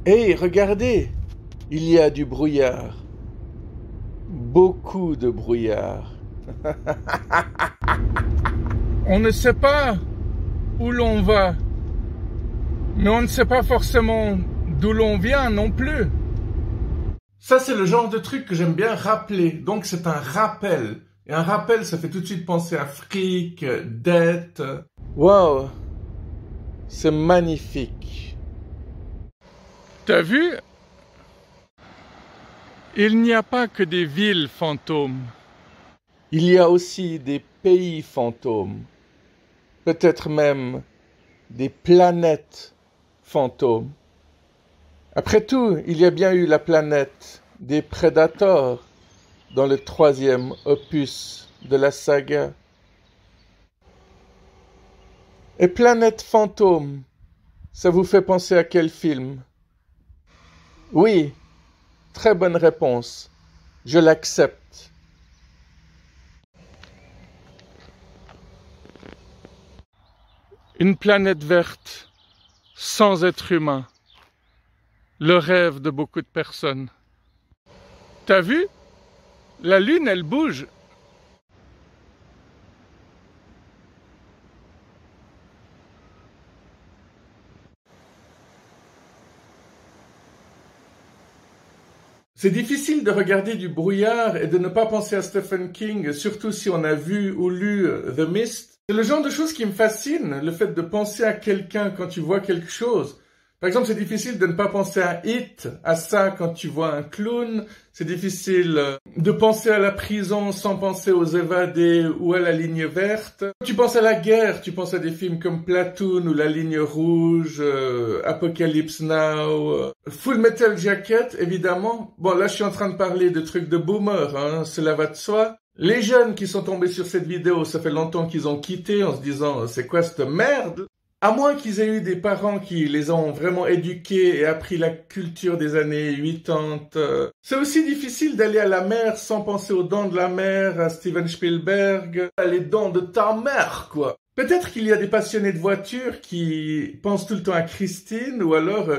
Hey, regardez, il y a du brouillard. Beaucoup de brouillard. On ne sait pas où l'on va, mais on ne sait pas forcément d'où l'on vient non plus. Ça, c'est le genre de truc que j'aime bien rappeler. Donc, c'est un rappel. Et un rappel, ça fait tout de suite penser à fric, dette. Wow, c'est magnifique. T'as vu? Il n'y a pas que des villes fantômes. Il y a aussi des pays fantômes. Peut-être même des planètes fantômes. Après tout, il y a bien eu la planète des Predators dans le 3e opus de la saga. Et planète fantôme, ça vous fait penser à quel film? Oui, très bonne réponse. Je l'accepte. Une planète verte, sans être humain. Le rêve de beaucoup de personnes. T'as vu? La Lune, elle bouge. C'est difficile de regarder du brouillard et de ne pas penser à Stephen King, surtout si on a vu ou lu The Mist. C'est le genre de choses qui me fascine, le fait de penser à quelqu'un quand tu vois quelque chose. Par exemple, c'est difficile de ne pas penser à It, à ça quand tu vois un clown. C'est difficile de penser à la prison sans penser aux évadés ou à la ligne verte. Quand tu penses à la guerre, tu penses à des films comme Platoon ou La Ligne Rouge, Apocalypse Now, Full Metal Jacket, évidemment. Bon, là, je suis en train de parler de trucs de boomer, hein, cela va de soi. Les jeunes qui sont tombés sur cette vidéo, ça fait longtemps qu'ils ont quitté en se disant « c'est quoi cette merde ?» À moins qu'ils aient eu des parents qui les ont vraiment éduqués et appris la culture des années 80. C'est aussi difficile d'aller à la mer sans penser aux dents de la mer, à Steven Spielberg, à les dents de ta mère, quoi. Peut-être qu'il y a des passionnés de voitures qui pensent tout le temps à Christine, ou alors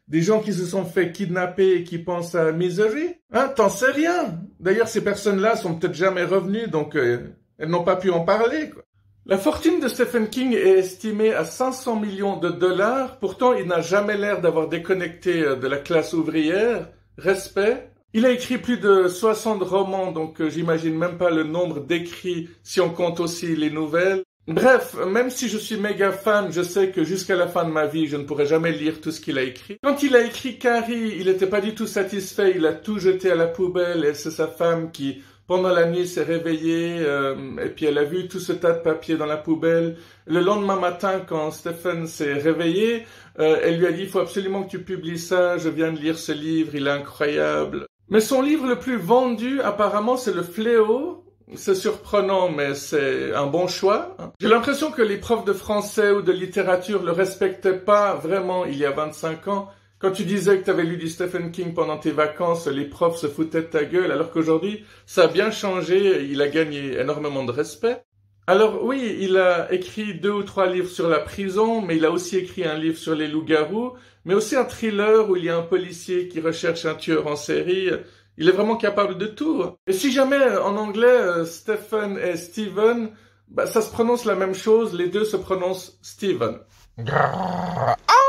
des gens qui se sont fait kidnapper et qui pensent à Misery. Hein, t'en sais rien. D'ailleurs, ces personnes-là sont peut-être jamais revenues, donc elles n'ont pas pu en parler, quoi. La fortune de Stephen King est estimée à 500 millions de dollars. Pourtant, il n'a jamais l'air d'avoir déconnecté de la classe ouvrière. Respect. Il a écrit plus de 60 romans, donc j'imagine même pas le nombre d'écrits si on compte aussi les nouvelles. Bref, même si je suis méga fan, je sais que jusqu'à la fin de ma vie, je ne pourrai jamais lire tout ce qu'il a écrit. Quand il a écrit Carrie, il n'était pas du tout satisfait, il a tout jeté à la poubelle et c'est sa femme qui, pendant la nuit, s'est réveillée et puis elle a vu tout ce tas de papier dans la poubelle. Le lendemain matin, quand Stephen s'est réveillé, elle lui a dit « Il faut absolument que tu publies ça, je viens de lire ce livre, il est incroyable. » Mais son livre le plus vendu, apparemment, c'est Le Fléau. C'est surprenant, mais c'est un bon choix. J'ai l'impression que les profs de français ou de littérature le respectaient pas vraiment il y a 25 ans. Quand tu disais que tu avais lu du Stephen King pendant tes vacances, les profs se foutaient de ta gueule, alors qu'aujourd'hui, ça a bien changé, il a gagné énormément de respect. Alors oui, il a écrit 2 ou 3 livres sur la prison, mais il a aussi écrit un livre sur les loups-garous, mais aussi un thriller où il y a un policier qui recherche un tueur en série. Il est vraiment capable de tout. Et si jamais, en anglais, Stephen et Steven, bah, ça se prononce la même chose, les deux se prononcent Steven. Grrr. Ah!